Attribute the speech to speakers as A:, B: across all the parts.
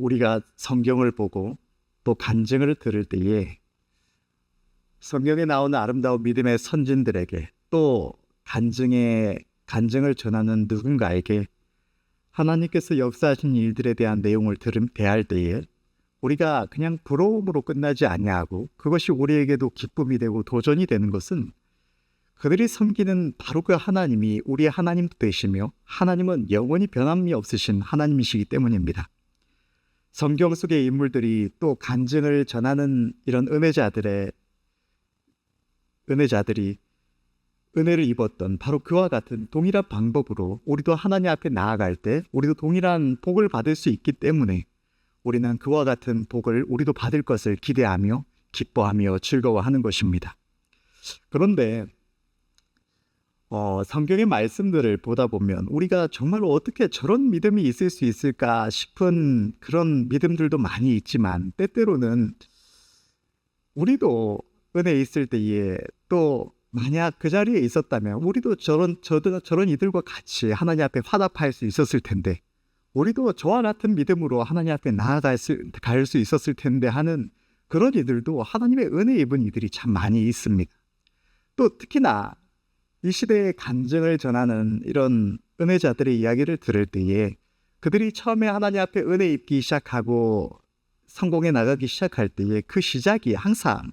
A: 우리가 성경을 보고 또 간증을 들을 때에 성경에 나오는 아름다운 믿음의 선진들에게 또 간증을 전하는 누군가에게 하나님께서 역사하신 일들에 대한 내용을 대할 때에 우리가 그냥 부러움으로 끝나지 아니하고 그것이 우리에게도 기쁨이 되고 도전이 되는 것은 그들이 섬기는 바로 그 하나님이 우리의 하나님 되시며 하나님은 영원히 변함이 없으신 하나님이시기 때문입니다. 성경 속의 인물들이 또 간증을 전하는 이런 은혜자들이 은혜를 입었던 바로 그와 같은 동일한 방법으로 우리도 하나님 앞에 나아갈 때 우리도 동일한 복을 받을 수 있기 때문에 우리는 그와 같은 복을 우리도 받을 것을 기대하며 기뻐하며 즐거워하는 것입니다. 그런데 성경의 말씀들을 보다 보면 우리가 정말로 어떻게 저런 믿음이 있을 수 있을까 싶은 그런 믿음들도 많이 있지만 때때로는 우리도 은혜 있을 때에 또 만약 그 자리에 있었다면 우리도 저런 이들과 같이 하나님 앞에 화답할 수 있었을 텐데 우리도 저와 같은 믿음으로 하나님 앞에 나아갈 수 있었을 텐데 하는 그런 이들도 하나님의 은혜 입은 이들이 참 많이 있습니다. 또 특히나 이 시대의 간증을 전하는 이런 은혜자들의 이야기를 들을 때에 그들이 처음에 하나님 앞에 은혜 입기 시작하고 성공해 나가기 시작할 때에 그 시작이 항상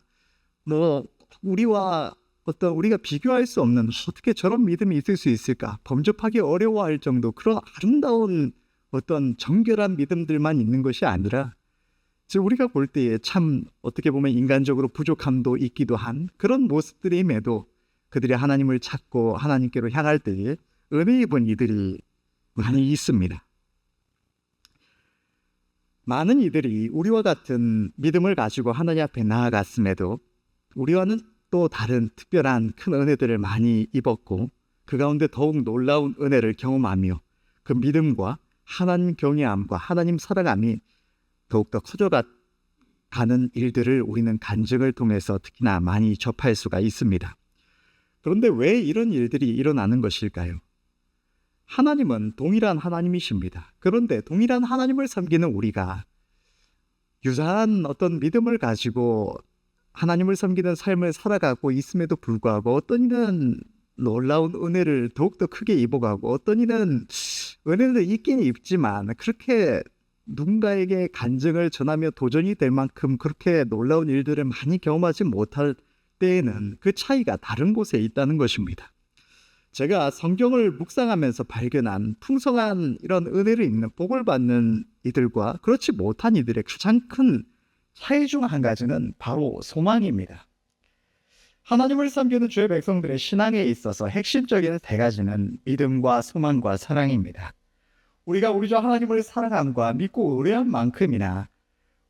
A: 우리가 비교할 수 없는 어떻게 저런 믿음이 있을 수 있을까 범접하기 어려워할 정도 그런 아름다운 어떤 정결한 믿음들만 있는 것이 아니라 우리가 볼 때에 참 어떻게 보면 인간적으로 부족함도 있기도 한 그런 모습들임에도 그들이 하나님을 찾고 하나님께로 향할 때에 은혜 입은 이들이 많이 있습니다. 많은 이들이 우리와 같은 믿음을 가지고 하나님 앞에 나아갔음에도 우리와는 또 다른 특별한 큰 은혜들을 많이 입었고 그 가운데 더욱 놀라운 은혜를 경험하며 그 믿음과 하나님 경외함과 하나님 사랑함이 더욱더 커져가는 일들을 우리는 간증을 통해서 특히나 많이 접할 수가 있습니다. 그런데 왜 이런 일들이 일어나는 것일까요? 하나님은 동일한 하나님이십니다. 그런데 동일한 하나님을 섬기는 우리가 유사한 어떤 믿음을 가지고 하나님을 섬기는 삶을 살아가고 있음에도 불구하고 어떤 이는 놀라운 은혜를 더욱더 크게 입어가고 어떤 이는 은혜를 입긴 입지만 그렇게 누군가에게 간증을 전하며 도전이 될 만큼 그렇게 놀라운 일들을 많이 경험하지 못할 때에는 그 차이가 다른 곳에 있다는 것입니다. 제가 성경을 묵상하면서 발견한 풍성한 이런 은혜를 입는 복을 받는 이들과 그렇지 못한 이들의 가장 큰 차이 중 한 가지는 바로 소망입니다. 하나님을 섬기는 주의 백성들의 신앙에 있어서 핵심적인 세 가지는 믿음과 소망과 사랑입니다. 우리가 우리 주 하나님을 사랑함과 믿고 의뢰한 만큼이나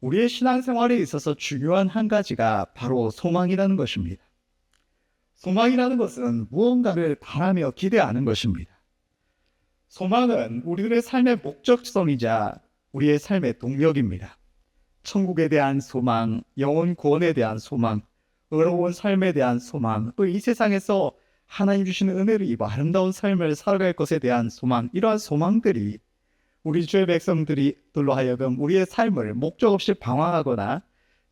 A: 우리의 신앙생활에 있어서 중요한 한 가지가 바로 소망이라는 것입니다. 소망이라는 것은 무언가를 바라며 기대하는 것입니다. 소망은 우리들의 삶의 목적성이자 우리의 삶의 동력입니다. 천국에 대한 소망, 영혼 구원에 대한 소망, 의로운 삶에 대한 소망, 또 이 세상에서 하나님 주시는 은혜를 입어 아름다운 삶을 살아갈 것에 대한 소망, 이러한 소망들이 우리 주의 백성들로 하여금 우리의 삶을 목적 없이 방황하거나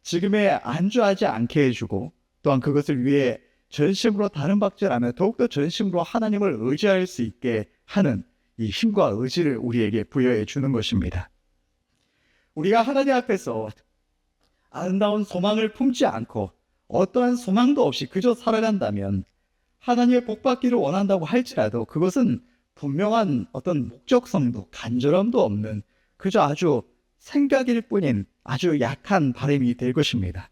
A: 지금에 안주하지 않게 해주고 또한 그것을 위해 전심으로 다른 박질하며 더욱더 전심으로 하나님을 의지할 수 있게 하는 이 힘과 의지를 우리에게 부여해 주는 것입니다. 우리가 하나님 앞에서 아름다운 소망을 품지 않고 어떠한 소망도 없이 그저 살아간다면 하나님의 복받기를 원한다고 할지라도 그것은 분명한 어떤 목적성도 간절함도 없는 그저 아주 생각일 뿐인 아주 약한 바람이 될 것입니다.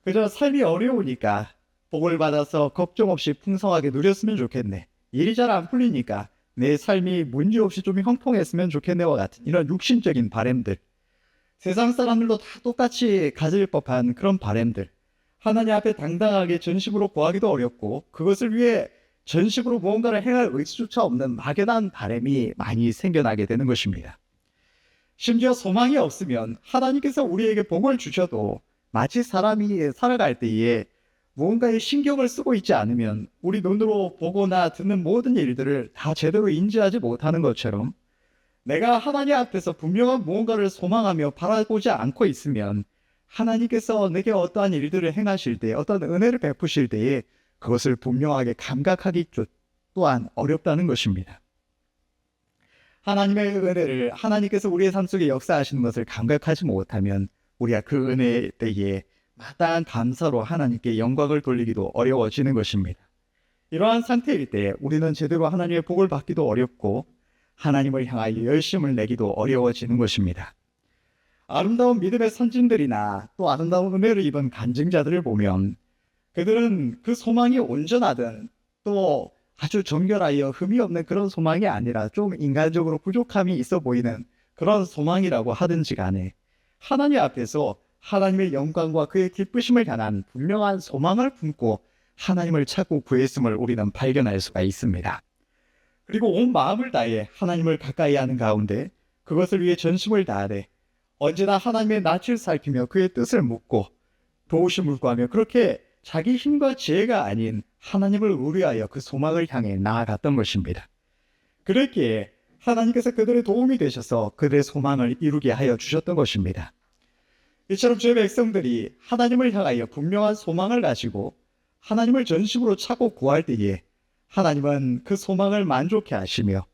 A: 그저 삶이 어려우니까 복을 받아서 걱정 없이 풍성하게 누렸으면 좋겠네. 일이 잘 안 풀리니까 내 삶이 문제 없이 좀 형통했으면 좋겠네와 같은 이런 육신적인 바람들, 세상 사람들도 다 똑같이 가질 법한 그런 바람들, 하나님 앞에 당당하게 전심으로 구하기도 어렵고 그것을 위해 전심으로 무언가를 행할 의지조차 없는 막연한 바람이 많이 생겨나게 되는 것입니다. 심지어 소망이 없으면 하나님께서 우리에게 복을 주셔도 마치 사람이 살아갈 때에 무언가에 신경을 쓰고 있지 않으면 우리 눈으로 보거나 듣는 모든 일들을 다 제대로 인지하지 못하는 것처럼 내가 하나님 앞에서 분명한 무언가를 소망하며 바라보지 않고 있으면 하나님께서 내게 어떠한 일들을 행하실 때, 어떤 은혜를 베푸실 때에 그것을 분명하게 감각하기 또한 어렵다는 것입니다. 하나님의 은혜를, 하나님께서 우리의 삶 속에 역사하시는 것을 감각하지 못하면 우리가 그 은혜에 대해 마땅한 감사로 하나님께 영광을 돌리기도 어려워지는 것입니다. 이러한 상태일 때 우리는 제대로 하나님의 복을 받기도 어렵고 하나님을 향하여 열심을 내기도 어려워지는 것입니다. 아름다운 믿음의 선진들이나 또 아름다운 은혜를 입은 간증자들을 보면 그들은 그 소망이 온전하든 또 아주 정결하여 흠이 없는 그런 소망이 아니라 좀 인간적으로 부족함이 있어 보이는 그런 소망이라고 하든지 간에 하나님 앞에서 하나님의 영광과 그의 기쁘심을 향한 분명한 소망을 품고 하나님을 찾고 구했음을 우리는 발견할 수가 있습니다. 그리고 온 마음을 다해 하나님을 가까이 하는 가운데 그것을 위해 전심을 다하되 언제나 하나님의 낯을 살피며 그의 뜻을 묻고 도우심을 구하며 그렇게 자기 힘과 지혜가 아닌 하나님을 의뢰하여 그 소망을 향해 나아갔던 것입니다. 그랬기에 하나님께서 그들의 도움이 되셔서 그들의 소망을 이루게 하여 주셨던 것입니다. 이처럼 주의 백성들이 하나님을 향하여 분명한 소망을 가지고 하나님을 전심으로 찾고 구할 때에 하나님은 그 소망을 만족해 하시며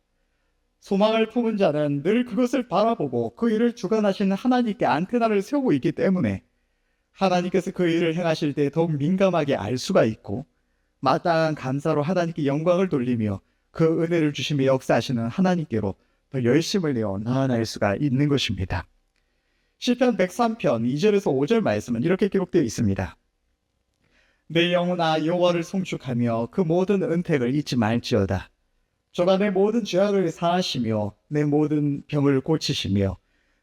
A: 소망을 품은 자는 늘 그것을 바라보고 그 일을 주관하시는 하나님께 안테나를 세우고 있기 때문에 하나님께서 그 일을 행하실 때 더욱 민감하게 알 수가 있고 마땅한 감사로 하나님께 영광을 돌리며 그 은혜를 주시며 역사하시는 하나님께로 더 열심을 내어 나아갈 수가 있는 것입니다. 시편 103편 2절에서 5절 말씀은 이렇게 기록되어 있습니다. 내 영혼아 여호와를 송축하며 그 모든 은택을 잊지 말지어다. 저가 내 모든 죄악을 사하시며 내 모든 병을 고치시며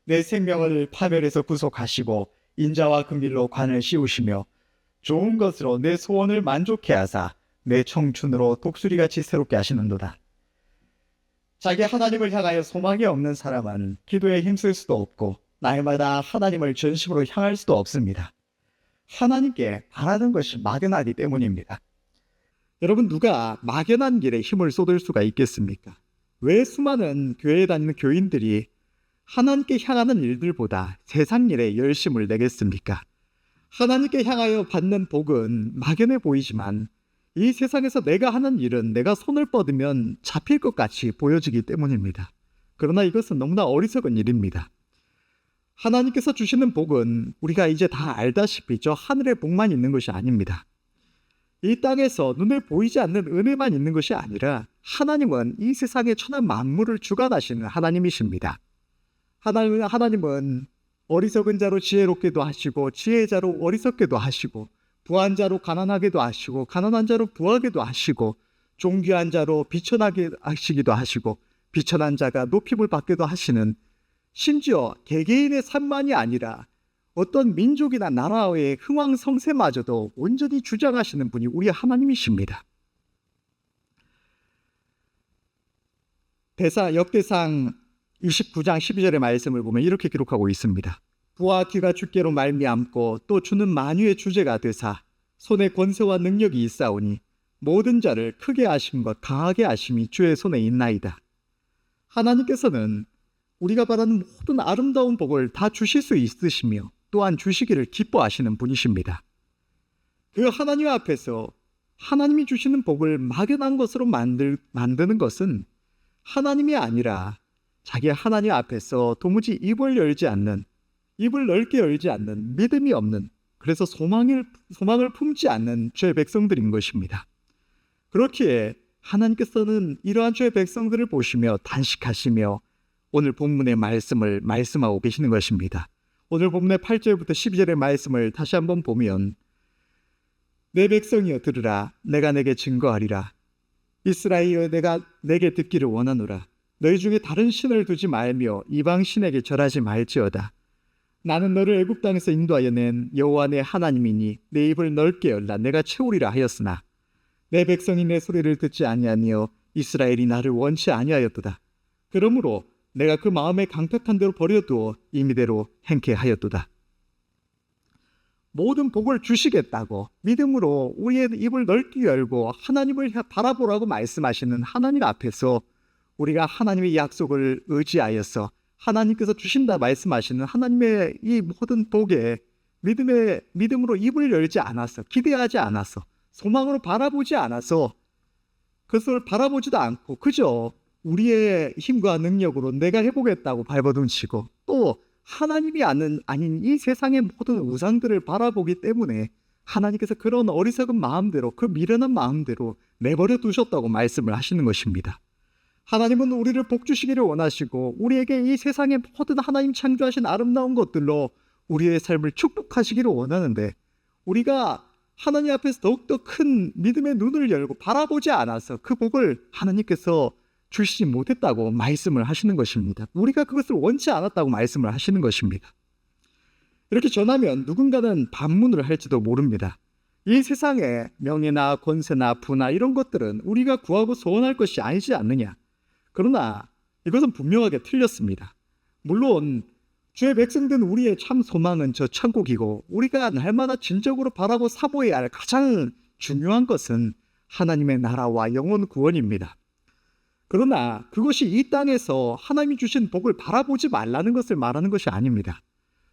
A: 내 생명을 파멸에서 구속하시고 인자와 긍휼로 관을 씌우시며 좋은 것으로 내 소원을 만족해 하사 내 청춘으로 독수리같이 새롭게 하시는도다. 자기 하나님을 향하여 소망이 없는 사람은 기도에 힘쓸 수도 없고 날마다 하나님을 전심으로 향할 수도 없습니다. 하나님께 바라는 것이 막연하기 때문입니다. 여러분, 누가 막연한 길에 힘을 쏟을 수가 있겠습니까? 왜 수많은 교회에 다니는 교인들이 하나님께 향하는 일들보다 세상 일에 열심을 내겠습니까? 하나님께 향하여 받는 복은 막연해 보이지만 이 세상에서 내가 하는 일은 내가 손을 뻗으면 잡힐 것 같이 보여지기 때문입니다. 그러나 이것은 너무나 어리석은 일입니다. 하나님께서 주시는 복은 우리가 이제 다 알다시피 저 하늘의 복만 있는 것이 아닙니다. 이 땅에서 눈에 보이지 않는 은혜만 있는 것이 아니라 하나님은 이 세상의 천한 만물을 주관하시는 하나님이십니다. 하나님은 어리석은 자로 지혜롭게도 하시고 지혜자로 어리석게도 하시고 부한 자로 가난하게도 하시고 가난한 자로 부하게도 하시고 존귀한 자로 비천하게 하시기도 하시고 비천한 자가 높임을 받게도 하시는, 심지어 개개인의 삶만이 아니라 어떤 민족이나 나라의 흥왕성쇠마저도 온전히 주장하시는 분이 우리 하나님이십니다. 역대상 29장 12절의 말씀을 보면 이렇게 기록하고 있습니다. 부와 귀가 주께로 말미암고 또 주는 만유의 주제가 되사 손에 권세와 능력이 있사오니 모든 자를 크게 하신 것 강하게 하심이 주의 손에 있나이다. 하나님께서는 우리가 바라는 모든 아름다운 복을 다 주실 수 있으시며 또한 주시기를 기뻐하시는 분이십니다. 그 하나님 앞에서 하나님이 주시는 복을 막연한 것으로 만드는 것은 하나님이 아니라 자기 하나님 앞에서 도무지 입을 넓게 열지 않는 믿음이 없는, 그래서 소망을 품지 않는 죄의 백성들인 것입니다. 그렇기에 하나님께서는 이러한 죄의 백성들을 보시며 단식하시며 오늘 본문의 말씀을 말씀하고 계시는 것입니다. 오늘 본문의 8절부터 12절의 말씀을 다시 한번 보면 내 백성이여 들으라. 내가 내게 증거하리라. 이스라엘이여 내가 내게 듣기를 원하노라. 너희 중에 다른 신을 두지 말며 이방 신에게 절하지 말지어다. 나는 너를 애굽 땅에서 인도하여 낸 여호와 내 하나님이니 내 입을 넓게 열라. 내가 채우리라 하였으나 내 백성이 내 소리를 듣지 아니하며 이스라엘이 나를 원치 아니하였도다. 그러므로 내가 그 마음에 강택한 대로 버려두어 임의대로 행케 하였도다. 모든 복을 주시겠다고 믿음으로 우리의 입을 넓게 열고 하나님을 바라보라고 말씀하시는 하나님 앞에서 우리가 하나님의 약속을 의지하여서 하나님께서 주신다 말씀하시는 하나님의 이 모든 복에 믿음으로 입을 열지 않았어. 기대하지 않았어. 소망으로 바라보지 않아서 그것을 바라보지도 않고 그저 우리의 힘과 능력으로 내가 해보겠다고 발버둥 치고 또 하나님이 아닌 이 세상의 모든 우상들을 바라보기 때문에 하나님께서 그런 어리석은 마음대로 그 미련한 마음대로 내버려 두셨다고 말씀을 하시는 것입니다. 하나님은 우리를 복주시기를 원하시고 우리에게 이 세상의 모든 하나님 창조하신 아름다운 것들로 우리의 삶을 축복하시기를 원하는데 우리가 하나님 앞에서 더욱더 큰 믿음의 눈을 열고 바라보지 않아서 그 복을 하나님께서 주시지 못했다고 말씀을 하시는 것입니다. 우리가 그것을 원치 않았다고 말씀을 하시는 것입니다. 이렇게 전하면 누군가는 반문을 할지도 모릅니다. 이 세상에 명예나 권세나 부나 이런 것들은 우리가 구하고 소원할 것이 아니지 않느냐. 그러나 이것은 분명하게 틀렸습니다. 물론 주의 백성된 우리의 참 소망은 저 천국이고 우리가 날마다 진정으로 바라고 사모해야 할 가장 중요한 것은 하나님의 나라와 영혼 구원입니다. 그러나 그것이 이 땅에서 하나님이 주신 복을 바라보지 말라는 것을 말하는 것이 아닙니다.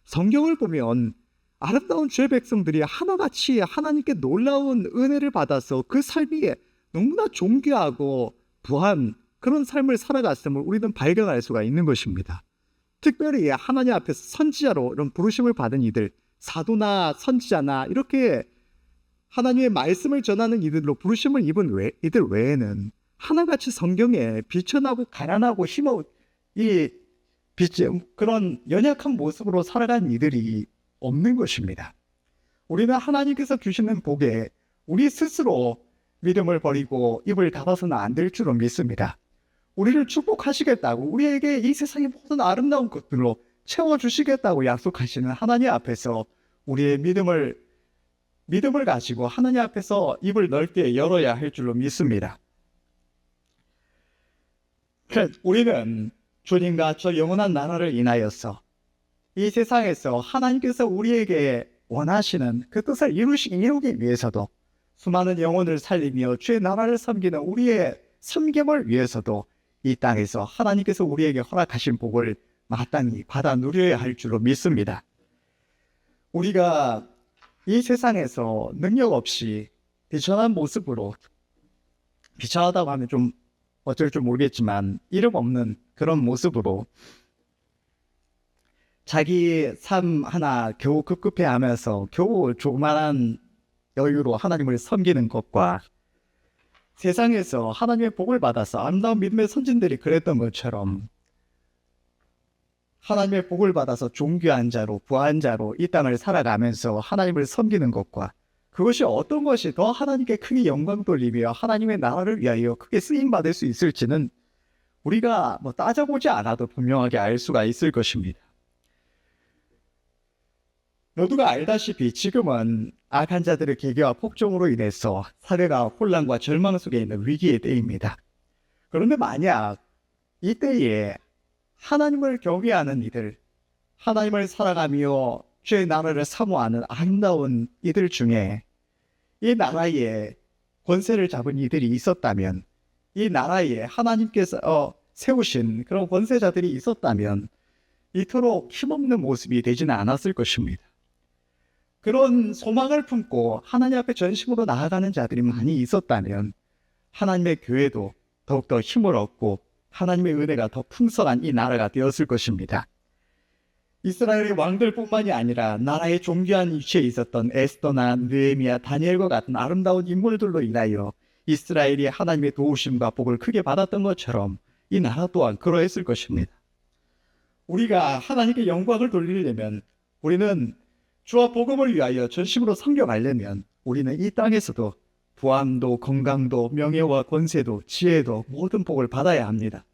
A: 성경을 보면 아름다운 주의 백성들이 하나같이 하나님께 놀라운 은혜를 받아서 그 삶이 너무나 존귀하고 부한 그런 삶을 살아갔음을 우리는 발견할 수가 있는 것입니다. 특별히 하나님 앞에서 선지자로 이런 부르심을 받은 이들, 사도나 선지자나 이렇게 하나님의 말씀을 전하는 이들로 부르심을 입은 이들 외에는 하나같이 성경에 비천하고 가난하고 힘없 그런 연약한 모습으로 살아간 이들이 없는 것입니다. 우리는 하나님께서 주시는 복에 우리 스스로 믿음을 버리고 입을 닫아서는 안 될 줄로 믿습니다. 우리를 축복하시겠다고 우리에게 이 세상의 모든 아름다운 것들로 채워주시겠다고 약속하시는 하나님 앞에서 우리의 믿음을 가지고 하나님 앞에서 입을 넓게 열어야 할 줄로 믿습니다. 우리는 주님과 저 영원한 나라를 인하여서 이 세상에서 하나님께서 우리에게 원하시는 그 뜻을 이루기 위해서도 수많은 영혼을 살리며 주의 나라를 섬기는 우리의 섬김을 위해서도 이 땅에서 하나님께서 우리에게 허락하신 복을 마땅히 받아 누려야 할 줄로 믿습니다. 우리가 이 세상에서 능력 없이 비천한 모습으로, 비천하다고 하면 좀 어쩔 줄 모르겠지만 이름 없는 그런 모습으로 자기 삶 하나 겨우 급급해하면서 겨우 조그만한 여유로 하나님을 섬기는 것과 세상에서 하나님의 복을 받아서 아름다운 믿음의 선진들이 그랬던 것처럼 하나님의 복을 받아서 존귀한 자로 부한 자로 이 땅을 살아가면서 하나님을 섬기는 것과 그것이 어떤 것이 더 하나님께 크게 영광 돌리며 하나님의 나라를 위하여 크게 쓰임받을 수 있을지는 우리가 따져보지 않아도 분명하게 알 수가 있을 것입니다. 모두가 알다시피 지금은 악한 자들의 계계와 폭정으로 인해서 사회가 혼란과 절망 속에 있는 위기의 때입니다. 그런데 만약 이때에 하나님을 경외하는 이들, 하나님을 살아가며 주의 나라를 사모하는 아름다운 이들 중에 이 나라에 권세를 잡은 이들이 있었다면, 이 나라에 하나님께서 세우신 그런 권세자들이 있었다면 이토록 힘없는 모습이 되지는 않았을 것입니다. 그런 소망을 품고 하나님 앞에 전심으로 나아가는 자들이 많이 있었다면 하나님의 교회도 더욱더 힘을 얻고 하나님의 은혜가 더 풍성한 이 나라가 되었을 것입니다. 이스라엘의 왕들뿐만이 아니라 나라의 존귀한 위치에 있었던 에스더나 느헤미야, 다니엘과 같은 아름다운 인물들로 인하여 이스라엘이 하나님의 도우심과 복을 크게 받았던 것처럼 이 나라 또한 그러했을 것입니다. 우리가 하나님께 영광을 돌리려면, 우리는 주와 복음을 위하여 전심으로 섬겨가려면 우리는 이 땅에서도 부함도 건강도 명예와 권세도 지혜도 모든 복을 받아야 합니다.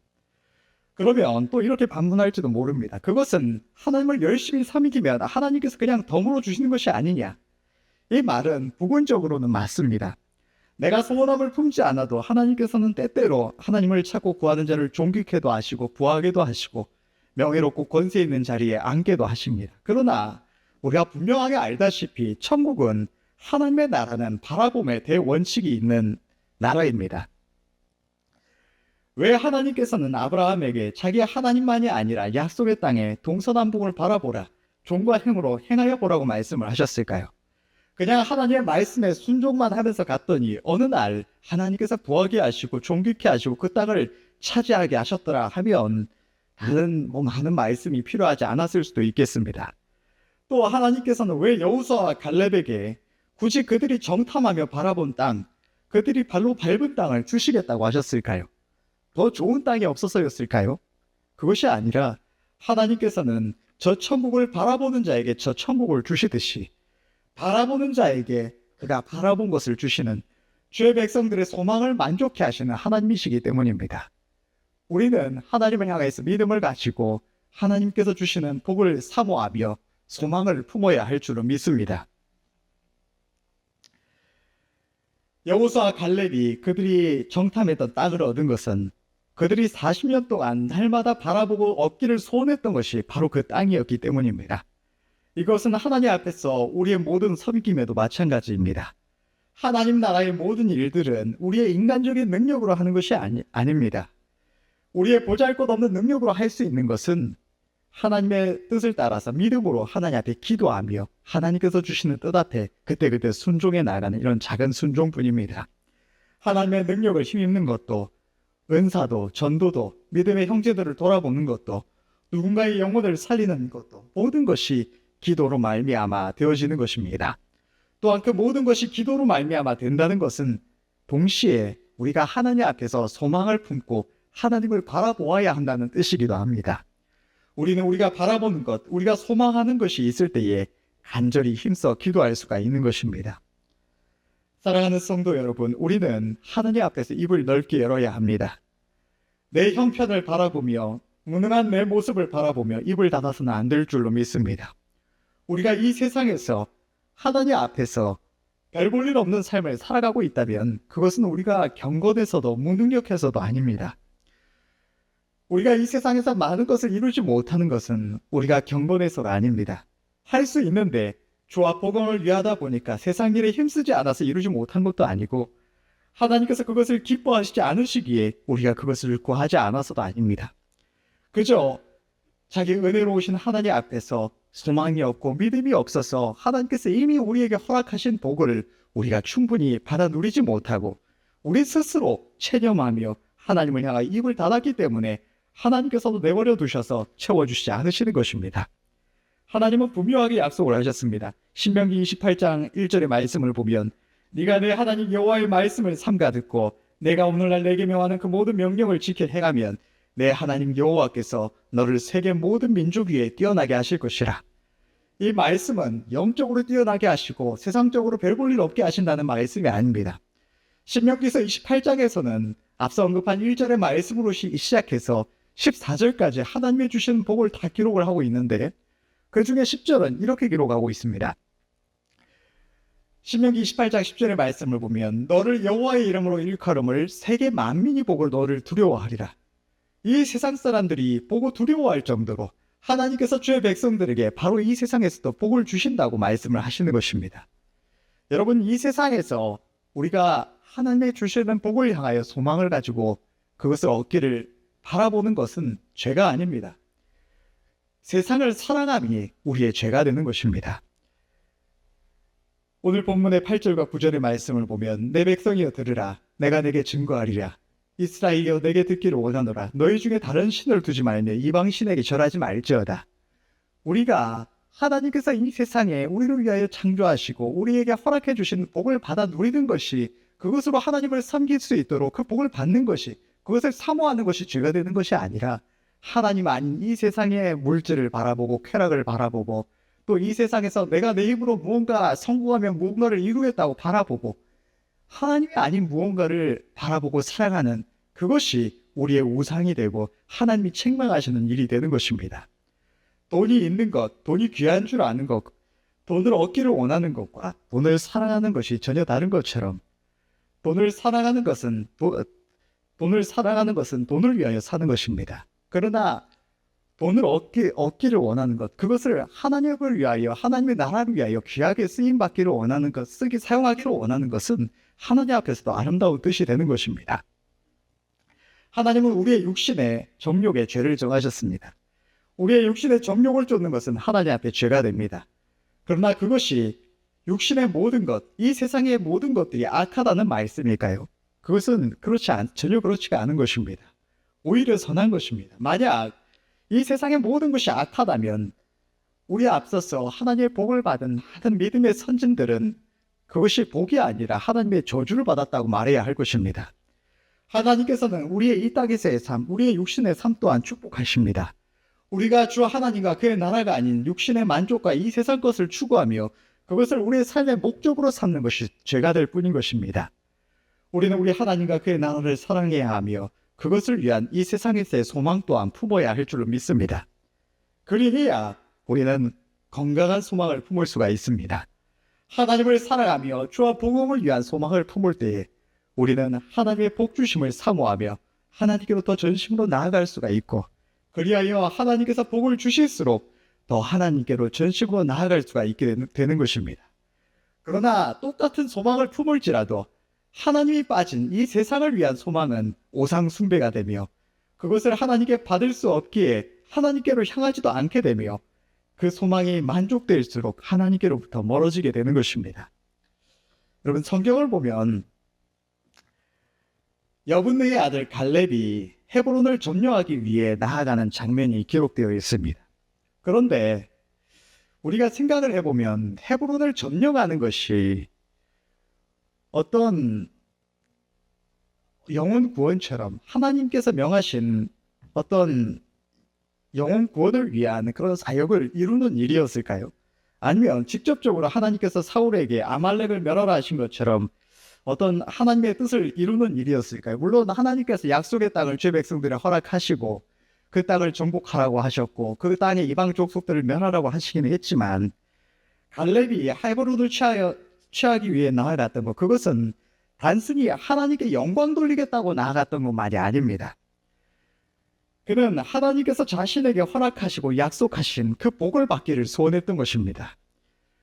A: 그러면 또 이렇게 반문할지도 모릅니다. 그것은 하나님을 열심히 섬기면 하나님께서 그냥 덤으로 주시는 것이 아니냐. 이 말은 부분적으로는 맞습니다. 내가 소원함을 품지 않아도 하나님께서는 때때로 하나님을 찾고 구하는 자를 존귀케도 하시고 부하게도 하시고 명예롭고 권세 있는 자리에 앉게도 하십니다. 그러나 우리가 분명하게 알다시피 천국은 하나님의 나라는 바라봄의 대원칙이 있는 나라입니다. 왜 하나님께서는 아브라함에게 자기 하나님만이 아니라 약속의 땅에 동서남북을 바라보라, 종과 행으로 행하여 보라고 말씀을 하셨을까요? 그냥 하나님의 말씀에 순종만 하면서 갔더니 어느 날 하나님께서 부하게 하시고 존귀케 하시고 그 땅을 차지하게 하셨더라 하면 다른 많은 말씀이 필요하지 않았을 수도 있겠습니다. 또 하나님께서는 왜 여호수아와 갈렙에게 굳이 그들이 정탐하며 바라본 땅, 그들이 발로 밟은 땅을 주시겠다고 하셨을까요? 더 좋은 땅이 없어서였을까요? 그것이 아니라 하나님께서는 저 천국을 바라보는 자에게 저 천국을 주시듯이 바라보는 자에게 그가 바라본 것을 주시는 주의 백성들의 소망을 만족케 하시는 하나님이시기 때문입니다. 우리는 하나님을 향해서 믿음을 가지고 하나님께서 주시는 복을 사모하며 소망을 품어야 할 줄로 믿습니다. 여호수아 갈렙이 그들이 정탐했던 땅을 얻은 것은 그들이 40년 동안 날마다 바라보고 얻기를 소원했던 것이 바로 그 땅이었기 때문입니다. 이것은 하나님 앞에서 우리의 모든 섬김에도 마찬가지입니다. 하나님 나라의 모든 일들은 우리의 인간적인 능력으로 하는 것이 아닙니다. 우리의 보잘것없는 능력으로 할 수 있는 것은 하나님의 뜻을 따라서 믿음으로 하나님 앞에 기도하며 하나님께서 주시는 뜻 앞에 그때그때 순종해 나가는 이런 작은 순종뿐입니다. 하나님의 능력을 힘입는 것도, 은사도, 전도도, 믿음의 형제들을 돌아보는 것도, 누군가의 영혼을 살리는 것도 모든 것이 기도로 말미암아 되어지는 것입니다. 또한 그 모든 것이 기도로 말미암아 된다는 것은 동시에 우리가 하나님 앞에서 소망을 품고 하나님을 바라보아야 한다는 뜻이기도 합니다. 우리는 우리가 바라보는 것, 우리가 소망하는 것이 있을 때에 간절히 힘써 기도할 수가 있는 것입니다. 사랑하는 성도 여러분, 우리는 하나님 앞에서 입을 넓게 열어야 합니다. 내 형편을 바라보며 무능한 내 모습을 바라보며 입을 닫아서는 안 될 줄로 믿습니다. 우리가 이 세상에서 하나님 앞에서 별 볼 일 없는 삶을 살아가고 있다면 그것은 우리가 경건해서도 무능력해서도 아닙니다. 우리가 이 세상에서 많은 것을 이루지 못하는 것은 우리가 경건해서가 아닙니다. 할 수 있는데 주와 복음을 위하다 보니까 세상 일에 힘쓰지 않아서 이루지 못한 것도 아니고 하나님께서 그것을 기뻐하시지 않으시기에 우리가 그것을 구하지 않아서도 아닙니다. 그저 자기 은혜로우신 하나님 앞에서 소망이 없고 믿음이 없어서 하나님께서 이미 우리에게 허락하신 복을 우리가 충분히 받아 누리지 못하고 우리 스스로 체념하며 하나님을 향하여 입을 닫았기 때문에 하나님께서도 내버려 두셔서 채워주시지 않으시는 것입니다. 하나님은 분명하게 약속을 하셨습니다. 신명기 28장 1절의 말씀을 보면 네가 내 하나님 여호와의 말씀을 삼가 듣고 내가 오늘날 내게 명하는 그 모든 명령을 지켜 행하면 내 하나님 여호와께서 너를 세계 모든 민족 위에 뛰어나게 하실 것이라. 이 말씀은 영적으로 뛰어나게 하시고 세상적으로 별 볼 일 없게 하신다는 말씀이 아닙니다. 신명기서 28장에서는 앞서 언급한 1절의 말씀으로 시작해서 14절까지 하나님이 주신 복을 다 기록을 하고 있는데 그 중에 10절은 이렇게 기록하고 있습니다. 신명기 28장 10절의 말씀을 보면 너를 여호와의 이름으로 일컬음을 세계 만민이 보고 너를 두려워하리라. 이 세상 사람들이 보고 두려워할 정도로 하나님께서 주의 백성들에게 바로 이 세상에서도 복을 주신다고 말씀을 하시는 것입니다. 여러분, 이 세상에서 우리가 하나님의 주시는 복을 향하여 소망을 가지고 그것을 얻기를 바라보는 것은 죄가 아닙니다. 세상을 사랑함이 우리의 죄가 되는 것입니다. 오늘 본문의 8절과 9절의 말씀을 보면 내 백성이여 들으라 내가 내게 증거하리라 이스라엘이여 내게 듣기를 원하노라 너희 중에 다른 신을 두지 말며 이방 신에게 절하지 말지어다. 우리가 하나님께서 이 세상에 우리를 위하여 창조하시고 우리에게 허락해 주신 복을 받아 누리는 것이 그것으로 하나님을 섬길 수 있도록 그 복을 받는 것이 그것을 사모하는 것이 죄가 되는 것이 아니라 하나님 아닌 이 세상의 물질을 바라보고 쾌락을 바라보고 또 이 세상에서 내가 내 힘으로 무언가 성공하면 무언가를 이루겠다고 바라보고 하나님이 아닌 무언가를 바라보고 살아가는 그것이 우리의 우상이 되고 하나님이 책망하시는 일이 되는 것입니다. 돈이 있는 것, 돈이 귀한 줄 아는 것, 돈을 얻기를 원하는 것과 돈을 사랑하는 것이 전혀 다른 것처럼 돈을 사랑하는 것은 돈을 위하여 사는 것입니다. 그러나 돈을 얻기를 원하는 것, 그것을 하나님을 위하여, 하나님의 나라를 위하여 귀하게 쓰임받기를 원하는 것, 사용하기를 원하는 것은 하나님 앞에서도 아름다운 뜻이 되는 것입니다. 하나님은 우리의 육신의 정욕에 죄를 정하셨습니다. 우리의 육신의 정욕을 쫓는 것은 하나님 앞에 죄가 됩니다. 그러나 그것이 육신의 모든 것, 이 세상의 모든 것들이 악하다는 말씀일까요? 그것은 전혀 그렇지가 않은 것입니다. 오히려 선한 것입니다. 만약 이 세상의 모든 것이 악하다면 우리 앞서서 하나님의 복을 받은 하나님 믿음의 선진들은 그것이 복이 아니라 하나님의 저주를 받았다고 말해야 할 것입니다. 하나님께서는 우리의 이 땅에서의 삶, 우리의 육신의 삶 또한 축복하십니다. 우리가 주 하나님과 그의 나라가 아닌 육신의 만족과 이 세상 것을 추구하며 그것을 우리의 삶의 목적으로 삼는 것이 죄가 될 뿐인 것입니다. 우리는 우리 하나님과 그의 나라를 사랑해야 하며 그것을 위한 이 세상에서의 소망 또한 품어야 할 줄로 믿습니다. 그리해야 우리는 건강한 소망을 품을 수가 있습니다. 하나님을 사랑하며 주와 복음을 위한 소망을 품을 때에 우리는 하나님의 복주심을 사모하며 하나님께로 더 전심으로 나아갈 수가 있고, 그리하여 하나님께서 복을 주실수록 더 하나님께로 전심으로 나아갈 수가 있게 되는 것입니다. 그러나 똑같은 소망을 품을지라도 하나님이 빠진 이 세상을 위한 소망은 오상 숭배가 되며 그것을 하나님께 받을 수 없기에 하나님께로 향하지도 않게 되며 그 소망이 만족될수록 하나님께로부터 멀어지게 되는 것입니다. 여러분, 성경을 보면 여분느의 아들 갈렙이 헤브론을 점령하기 위해 나아가는 장면이 기록되어 있습니다. 그런데 우리가 생각을 해보면 헤브론을 점령하는 것이 어떤 영혼 구원처럼 하나님께서 명하신 어떤 영혼 구원을 위한 그런 사역을 이루는 일이었을까요? 아니면 직접적으로 하나님께서 사울에게 아말렉을 멸하라 하신 것처럼 어떤 하나님의 뜻을 이루는 일이었을까요? 물론 하나님께서 약속의 땅을 죄 백성들에 허락하시고 그 땅을 정복하라고 하셨고 그 땅의 이방 족속들을 멸하라고 하시긴 했지만 갈렙이 헤브론을 취하기 위해 나아갔던 것, 그것은 단순히 하나님께 영광 돌리겠다고 나아갔던 것만이 아닙니다. 그는 하나님께서 자신에게 허락하시고 약속하신 그 복을 받기를 소원했던 것입니다.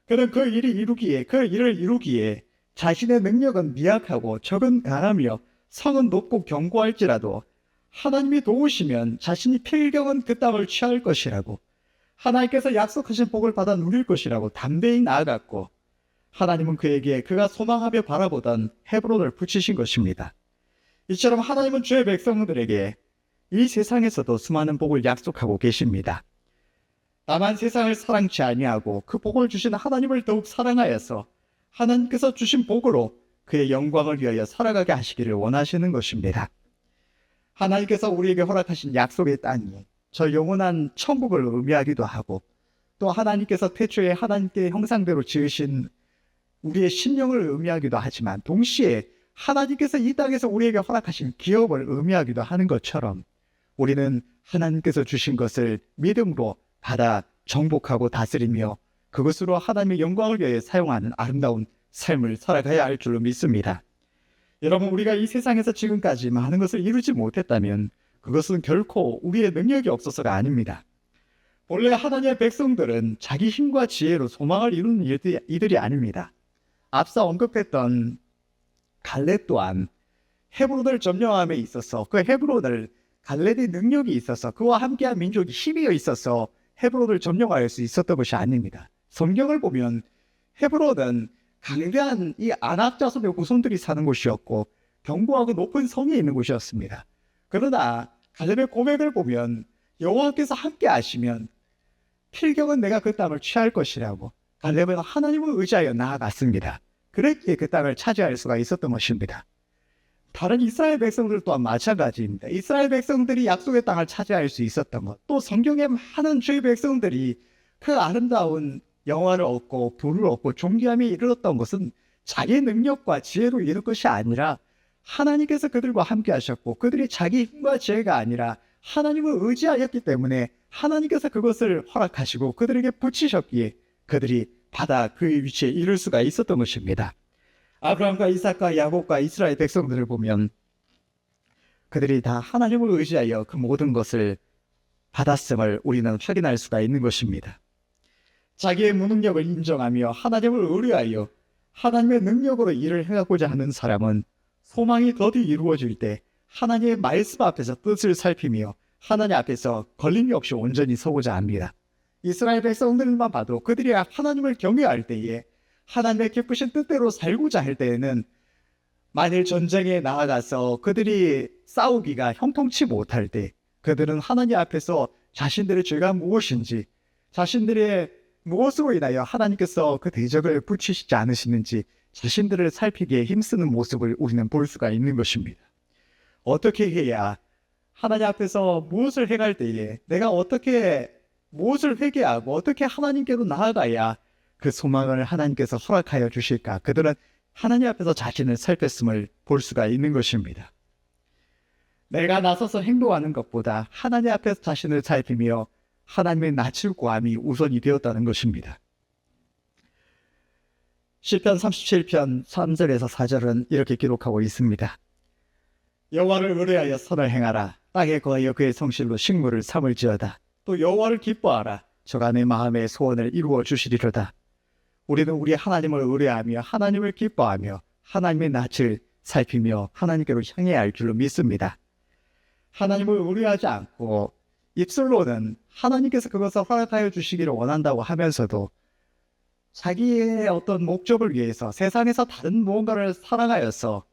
A: 그는 그 일을 이루기에 자신의 능력은 미약하고 적은 강하며 성은 높고 견고할지라도 하나님이 도우시면 자신이 필경은 그 땅을 취할 것이라고, 하나님께서 약속하신 복을 받아 누릴 것이라고 담대히 나아갔고, 하나님은 그에게 그가 소망하며 바라보던 헤브론을 붙이신 것입니다. 이처럼 하나님은 주의 백성들에게 이 세상에서도 수많은 복을 약속하고 계십니다. 다만 세상을 사랑치 아니하고 그 복을 주신 하나님을 더욱 사랑하여서 하나님께서 주신 복으로 그의 영광을 위하여 살아가게 하시기를 원하시는 것입니다. 하나님께서 우리에게 허락하신 약속의 땅이 저 영원한 천국을 의미하기도 하고, 또 하나님께서 태초에 하나님께 형상대로 지으신 우리의 심령을 의미하기도 하지만 동시에 하나님께서 이 땅에서 우리에게 허락하신 기업을 의미하기도 하는 것처럼 우리는 하나님께서 주신 것을 믿음으로 받아 정복하고 다스리며 그것으로 하나님의 영광을 위해 사용하는 아름다운 삶을 살아가야 할 줄로 믿습니다. 여러분, 우리가 이 세상에서 지금까지 많은 것을 이루지 못했다면 그것은 결코 우리의 능력이 없어서가 아닙니다. 본래 하나님의 백성들은 자기 힘과 지혜로 소망을 이루는 이들이 아닙니다. 앞서 언급했던 갈렙 또한 헤브론을 점령함에 있어서 그 헤브론을 갈렙의 능력이 있어서 그와 함께한 민족이 힘이 있어서 헤브론을 점령할 수 있었던 것이 아닙니다. 성경을 보면 헤브론은 강대한 이 아낙 자손의 후손들이 사는 곳이었고 견고하고 높은 성이 있는 곳이었습니다. 그러나 갈렙의 고백을 보면 여호와께서 함께 하시면 필경은 내가 그 땅을 취할 것이라고 갈렙은 하나님을 의지하여 나아갔습니다. 그랬기에 그 땅을 차지할 수가 있었던 것입니다. 다른 이스라엘 백성들 또한 마찬가지입니다. 이스라엘 백성들이 약속의 땅을 차지할 수 있었던 것, 또 성경의 많은 주의 백성들이 그 아름다운 영화를 얻고 부를 얻고 존귀함에 이르렀던 것은 자기의 능력과 지혜로 이룰 것이 아니라 하나님께서 그들과 함께 하셨고 그들이 자기 힘과 지혜가 아니라 하나님을 의지하였기 때문에 하나님께서 그것을 허락하시고 그들에게 붙이셨기에 그들이 받아 그의 위치에 이를 수가 있었던 것입니다. 아브라함과 이삭과 야곱과 이스라엘 백성들을 보면 그들이 다 하나님을 의지하여 그 모든 것을 받았음을 우리는 확인할 수가 있는 것입니다. 자기의 무능력을 인정하며 하나님을 의뢰하여 하나님의 능력으로 일을 해가고자 하는 사람은 소망이 더디 이루어질 때 하나님의 말씀 앞에서 뜻을 살피며 하나님 앞에서 걸림이 없이 온전히 서고자 합니다. 이스라엘 백성들만 봐도 그들이 하나님을 경외할 때에 하나님의 기쁘신 뜻대로 살고자 할 때에는 만일 전쟁에 나아가서 그들이 싸우기가 형통치 못할 때 그들은 하나님 앞에서 자신들의 죄가 무엇인지, 자신들의 무엇으로 인하여 하나님께서 그 대적을 붙이시지 않으시는지 자신들을 살피기에 힘쓰는 모습을 우리는 볼 수가 있는 것입니다. 어떻게 해야 하나님 앞에서 무엇을 행할 때에 내가 어떻게 무엇을 회개하고 어떻게 하나님께로 나아가야 그 소망을 하나님께서 허락하여 주실까? 그들은 하나님 앞에서 자신을 살폈음을 볼 수가 있는 것입니다. 내가 나서서 행동하는 것보다 하나님 앞에서 자신을 살피며 하나님의 낯을 구함이 우선이 되었다는 것입니다. 시편 37편 3절에서 4절은 이렇게 기록하고 있습니다. 여호와를 의뢰하여 선을 행하라. 땅에 거하여 그의 성실로 식물을 삼을지어다. 또 여호와를 기뻐하라. 저가 내 마음의 소원을 이루어 주시리로다. 우리는 우리 하나님을 의뢰하며 하나님을 기뻐하며 하나님의 낯을 살피며 하나님께로 향해야 할 줄로 믿습니다. 하나님을 의뢰하지 않고 입술로는 하나님께서 그것을 허락하여 주시기를 원한다고 하면서도 자기의 어떤 목적을 위해서 세상에서 다른 무언가를 사랑하여서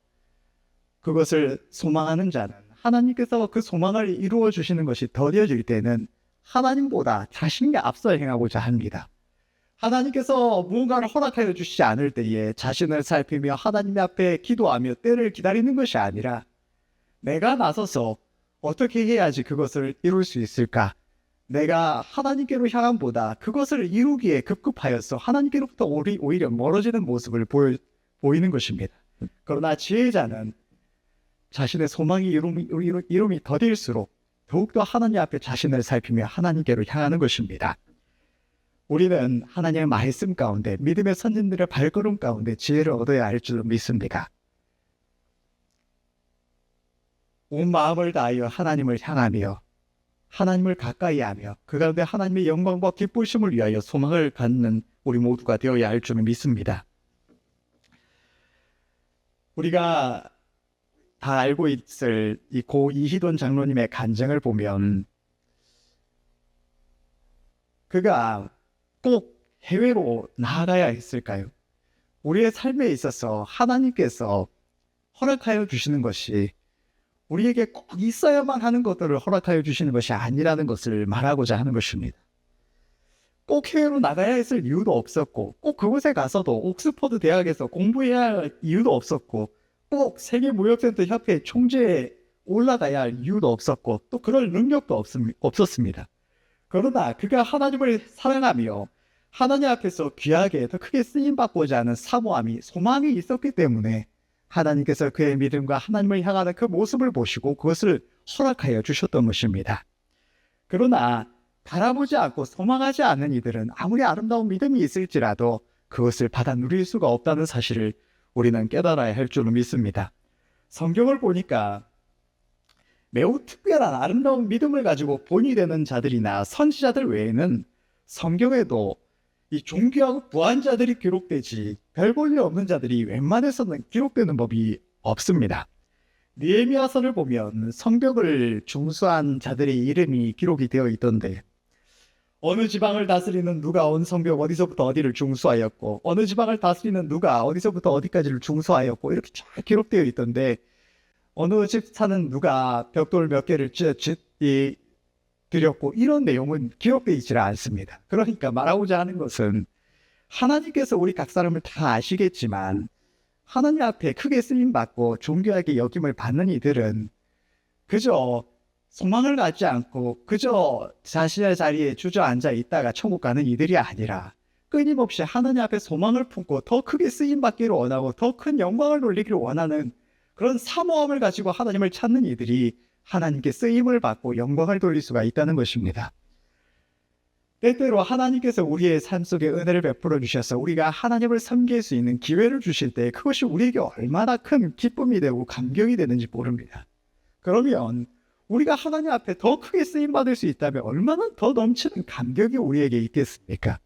A: 그것을 소망하는 자는 하나님께서 그 소망을 이루어 주시는 것이 더뎌질 때는 하나님보다 자신이 앞서 행하고자 합니다. 하나님께서 무언가를 허락하여 주시지 않을 때에 자신을 살피며 하나님 앞에 기도하며 때를 기다리는 것이 아니라 내가 나서서 어떻게 해야지 그것을 이룰 수 있을까? 내가 하나님께로 향함보다 그것을 이루기에 급급하여서 하나님께로부터 오히려 멀어지는 모습을 보이는 것입니다. 그러나 지혜자는 자신의 소망이 이름이 더딜수록 더욱더 하나님 앞에 자신을 살피며 하나님께로 향하는 것입니다. 우리는 하나님의 말씀 가운데 믿음의 선진들의 발걸음 가운데 지혜를 얻어야 할 줄로 믿습니다. 온 마음을 다하여 하나님을 향하며 하나님을 가까이 하며 그 가운데 하나님의 영광과 기쁘심을 위하여 소망을 갖는 우리 모두가 되어야 할 줄로 믿습니다. 우리가 다 알고 있을 이 고 이희돈 장로님의 간증을 보면 그가 꼭 해외로 나아가야 했을까요? 우리의 삶에 있어서 하나님께서 허락하여 주시는 것이 우리에게 꼭 있어야만 하는 것들을 허락하여 주시는 것이 아니라는 것을 말하고자 하는 것입니다. 꼭 해외로 나가야 했을 이유도 없었고 꼭 그곳에 가서도 옥스퍼드 대학에서 공부해야 할 이유도 없었고 꼭 세계무역센터 협회 총재에 올라가야 할 이유도 없었고 또 그럴 능력도 없었습니다. 그러나 그가 하나님을 사랑하며 하나님 앞에서 귀하게 더 크게 쓰임받고자 하는 사모함이 소망이 있었기 때문에 하나님께서 그의 믿음과 하나님을 향하는 그 모습을 보시고 그것을 허락하여 주셨던 것입니다. 그러나 바라보지 않고 소망하지 않는 이들은 아무리 아름다운 믿음이 있을지라도 그것을 받아 누릴 수가 없다는 사실을 우리는 깨달아야 할 줄로 믿습니다. 성경을 보니까 매우 특별한 아름다운 믿음을 가지고 본이 되는 자들이나 선지자들 외에는 성경에도 이 존귀하고 부한 자들이 기록되지 별 볼 일 없는 자들이 웬만해서는 기록되는 법이 없습니다. 느헤미야서를 보면 성벽을 중수한 자들의 이름이 기록이 되어 있던데 어느 지방을 다스리는 누가 온 성벽 어디서부터 어디를 중수하였고 어느 지방을 다스리는 누가 어디서부터 어디까지를 중수하였고 이렇게 쫙 기록되어 있던데 어느 집 사는 누가 벽돌 몇 개를 드렸고 이런 내용은 기록되어 있지는 않습니다. 그러니까 말하고자 하는 것은 하나님께서 우리 각 사람을 다 아시겠지만 하나님 앞에 크게 쓰임받고 존귀하게 여김을 받는 이들은 그저 소망을 갖지 않고 그저 자신의 자리에 주저앉아 있다가 천국 가는 이들이 아니라 끊임없이 하나님 앞에 소망을 품고 더 크게 쓰임받기를 원하고 더 큰 영광을 돌리기를 원하는 그런 사모함을 가지고 하나님을 찾는 이들이 하나님께 쓰임을 받고 영광을 돌릴 수가 있다는 것입니다. 때때로 하나님께서 우리의 삶 속에 은혜를 베풀어 주셔서 우리가 하나님을 섬길 수 있는 기회를 주실 때 그것이 우리에게 얼마나 큰 기쁨이 되고 감격이 되는지 모릅니다. 그러면 우리가 하나님 앞에 더 크게 쓰임받을 수 있다면 얼마나 더 넘치는 감격이 우리에게 있겠습니까?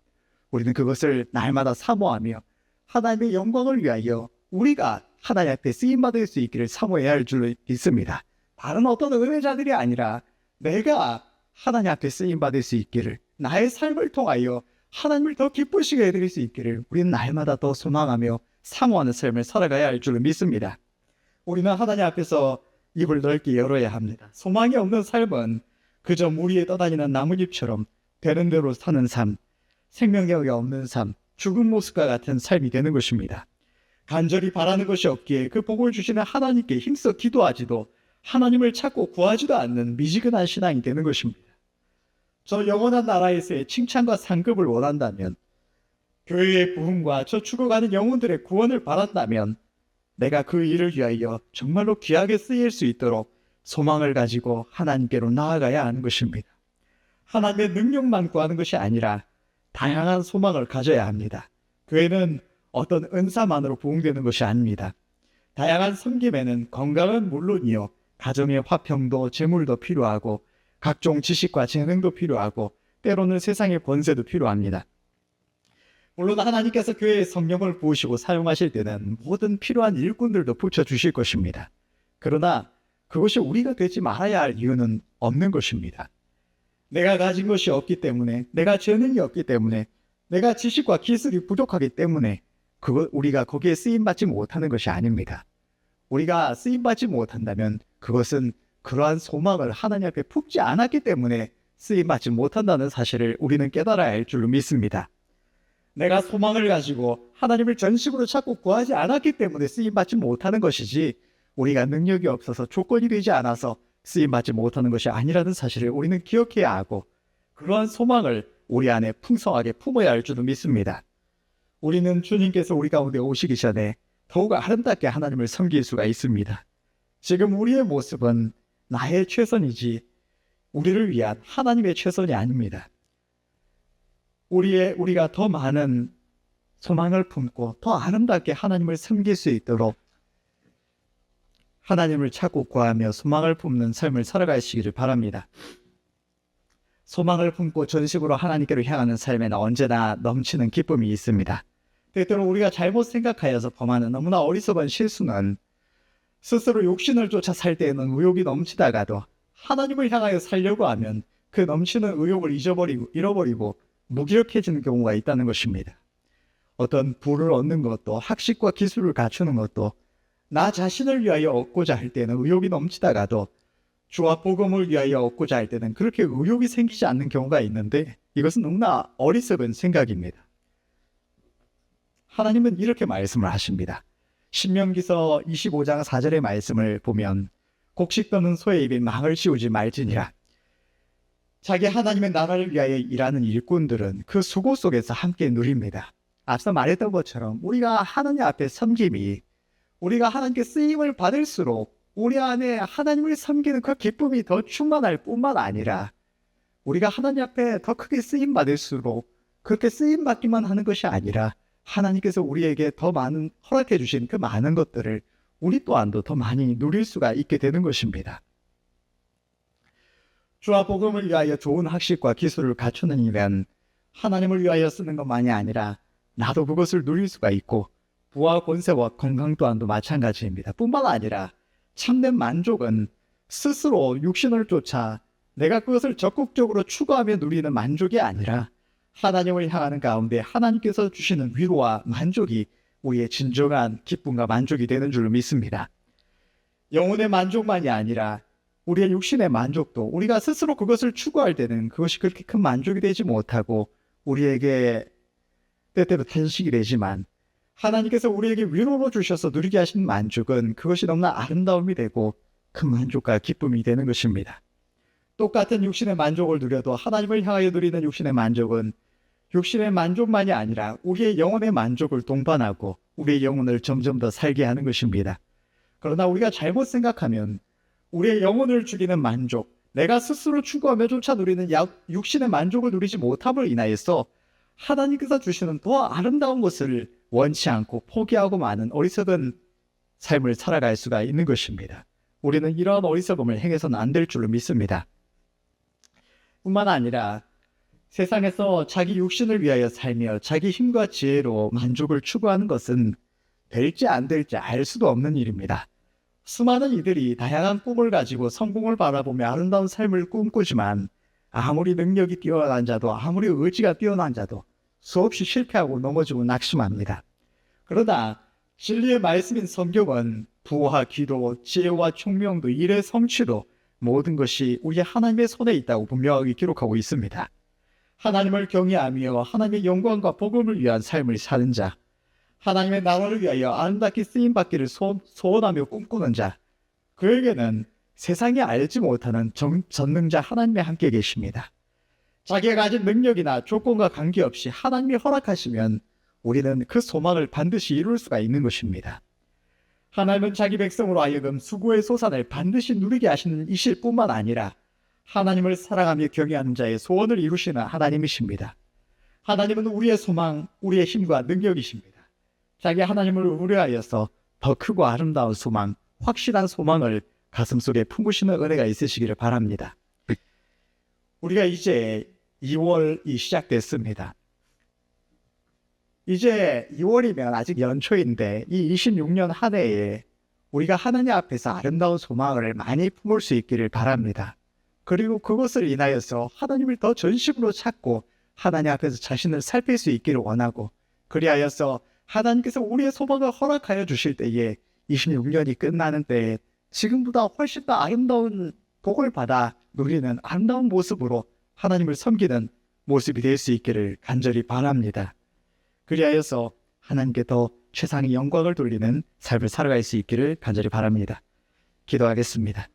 A: 우리는 그것을 날마다 사모하며 하나님의 영광을 위하여 우리가 하나님 앞에 쓰임받을 수 있기를 사모해야 할 줄로 믿습니다. 다른 어떤 은혜자들이 아니라 내가 하나님 앞에 쓰임받을 수 있기를, 나의 삶을 통하여 하나님을 더 기쁘시게 해드릴 수 있기를 우리는 날마다 더 소망하며 사모하는 삶을 살아가야 할 줄 믿습니다. 우리는 하나님 앞에서 입을 넓게 열어야 합니다. 소망이 없는 삶은 그저 물 위에 떠다니는 나뭇잎처럼 되는 대로 사는 삶, 생명력이 없는 삶, 죽은 모습과 같은 삶이 되는 것입니다. 간절히 바라는 것이 없기에 그 복을 주시는 하나님께 힘써 기도하지도 하나님을 찾고 구하지도 않는 미지근한 신앙이 되는 것입니다. 저 영원한 나라에서의 칭찬과 상급을 원한다면, 교회의 부흥과 저 죽어가는 영혼들의 구원을 바란다면 내가 그 일을 위하여 정말로 귀하게 쓰일 수 있도록 소망을 가지고 하나님께로 나아가야 하는 것입니다. 하나님의 능력만 구하는 것이 아니라 다양한 소망을 가져야 합니다. 교회는 어떤 은사만으로 부흥되는 것이 아닙니다. 다양한 섬김에는 건강은 물론이요, 가정의 화평도 재물도 필요하고 각종 지식과 재능도 필요하고 때로는 세상의 권세도 필요합니다. 물론 하나님께서 교회에 성령을 부으시고 사용하실 때는 모든 필요한 일꾼들도 붙여주실 것입니다. 그러나 그것이 우리가 되지 말아야 할 이유는 없는 것입니다. 내가 가진 것이 없기 때문에, 내가 재능이 없기 때문에, 내가 지식과 기술이 부족하기 때문에 우리가 거기에 쓰임받지 못하는 것이 아닙니다. 우리가 쓰임받지 못한다면 그것은 그러한 소망을 하나님 앞에 품지 않았기 때문에 쓰임받지 못한다는 사실을 우리는 깨달아야 할 줄로 믿습니다. 내가 소망을 가지고 하나님을 전심으로 찾고 구하지 않았기 때문에 쓰임받지 못하는 것이지, 우리가 능력이 없어서 조건이 되지 않아서 쓰임받지 못하는 것이 아니라는 사실을 우리는 기억해야 하고, 그러한 소망을 우리 안에 풍성하게 품어야 할 줄로 믿습니다. 우리는 주님께서 우리 가운데 오시기 전에 더욱 아름답게 하나님을 섬길 수가 있습니다. 지금 우리의 모습은 나의 최선이지 우리를 위한 하나님의 최선이 아닙니다. 우리가 더 많은 소망을 품고 더 아름답게 하나님을 섬길 수 있도록 하나님을 찾고 구하며 소망을 품는 삶을 살아가시기를 바랍니다. 소망을 품고 전심으로 하나님께로 향하는 삶에는 언제나 넘치는 기쁨이 있습니다. 때때로 우리가 잘못 생각하여서 범하는 너무나 어리석은 실수는, 스스로 욕심을 쫓아 살 때에는 의욕이 넘치다가도 하나님을 향하여 살려고 하면 그 넘치는 의욕을 잃어버리고 무기력해지는 경우가 있다는 것입니다. 어떤 부를 얻는 것도, 학식과 기술을 갖추는 것도, 나 자신을 위하여 얻고자 할 때는 의욕이 넘치다가도 주와 복음을 위하여 얻고자 할 때는 그렇게 의욕이 생기지 않는 경우가 있는데, 이것은 너무나 어리석은 생각입니다. 하나님은 이렇게 말씀을 하십니다. 신명기서 25장 4절의 말씀을 보면, 곡식 떠는 소의 입에 망을 씌우지 말지니라. 자기 하나님의 나라를 위하여 일하는 일꾼들은 그 수고 속에서 함께 누립니다. 앞서 말했던 것처럼 우리가 하나님 앞에 섬김이, 우리가 하나님께 쓰임을 받을수록 우리 안에 하나님을 섬기는 그 기쁨이 더 충만할 뿐만 아니라, 우리가 하나님 앞에 더 크게 쓰임 받을수록 그렇게 쓰임 받기만 하는 것이 아니라 하나님께서 우리에게 더 많은 허락해 주신 그 많은 것들을 우리 또한도 더 많이 누릴 수가 있게 되는 것입니다. 주와 복음을 위하여 좋은 학식과 기술을 갖추는 일은 하나님을 위하여 쓰는 것만이 아니라 나도 그것을 누릴 수가 있고, 부와 권세와 건강 또한도 마찬가지입니다. 뿐만 아니라 참된 만족은 스스로 육신을 쫓아 내가 그것을 적극적으로 추구하며 누리는 만족이 아니라 하나님을 향하는 가운데 하나님께서 주시는 위로와 만족이 우리의 진정한 기쁨과 만족이 되는 줄로 믿습니다. 영혼의 만족만이 아니라 우리의 육신의 만족도, 우리가 스스로 그것을 추구할 때는 그것이 그렇게 큰 만족이 되지 못하고 우리에게 때때로 탄식이 되지만, 하나님께서 우리에게 위로로 주셔서 누리게 하신 만족은 그것이 너무나 아름다움이 되고 큰 만족과 기쁨이 되는 것입니다. 똑같은 육신의 만족을 누려도 하나님을 향하여 누리는 육신의 만족은 육신의 만족만이 아니라 우리의 영혼의 만족을 동반하고 우리의 영혼을 점점 더 살게 하는 것입니다. 그러나 우리가 잘못 생각하면 우리의 영혼을 죽이는 만족, 내가 스스로 추구하며 쫓아 누리는 육신의 만족을 누리지 못함을 인하여서 하나님께서 주시는 더 아름다운 것을 원치 않고 포기하고 마는 어리석은 삶을 살아갈 수가 있는 것입니다. 우리는 이러한 어리석음을 행해서는 안 될 줄로 믿습니다. 뿐만 아니라 세상에서 자기 육신을 위하여 살며 자기 힘과 지혜로 만족을 추구하는 것은 될지 안 될지 알 수도 없는 일입니다. 수많은 이들이 다양한 꿈을 가지고 성공을 바라보며 아름다운 삶을 꿈꾸지만 아무리 능력이 뛰어난 자도 아무리 의지가 뛰어난 자도 수없이 실패하고 넘어지고 낙심합니다. 그러나 진리의 말씀인 성경은 부와 기도, 지혜와 총명도, 일의 성취도 모든 것이 우리 하나님의 손에 있다고 분명하게 기록하고 있습니다. 하나님을 경외하며 하나님의 영광과 복음을 위한 삶을 사는 자, 하나님의 나라를 위하여 아름답게 쓰임받기를 소원하며 꿈꾸는 자, 그에게는 세상이 알지 못하는 전능자 하나님이 함께 계십니다. 자기가 가진 능력이나 조건과 관계없이 하나님이 허락하시면 우리는 그 소망을 반드시 이룰 수가 있는 것입니다. 하나님은 자기 백성으로 하여금 수고의 소산을 반드시 누리게 하시는 이실 뿐만 아니라 하나님을 사랑하며 경외하는 자의 소원을 이루시는 하나님이십니다. 하나님은 우리의 소망, 우리의 힘과 능력이십니다. 자기 하나님을 우려하여서 더 크고 아름다운 소망, 확실한 소망을 가슴속에 품으시는 은혜가 있으시기를 바랍니다. 우리가 이제 2월이 시작됐습니다. 이제 2월이면 아직 연초인데 이 26년 한 해에 우리가 하나님 앞에서 아름다운 소망을 많이 품을 수 있기를 바랍니다. 그리고 그것을 인하여서 하나님을 더 전심으로 찾고 하나님 앞에서 자신을 살필 수 있기를 원하고, 그리하여서 하나님께서 우리의 소망을 허락하여 주실 때에 26년이 끝나는 때에 지금보다 훨씬 더 아름다운 복을 받아 누리는 아름다운 모습으로 하나님을 섬기는 모습이 될 수 있기를 간절히 바랍니다. 그리하여서 하나님께 더 최상의 영광을 돌리는 삶을 살아갈 수 있기를 간절히 바랍니다. 기도하겠습니다.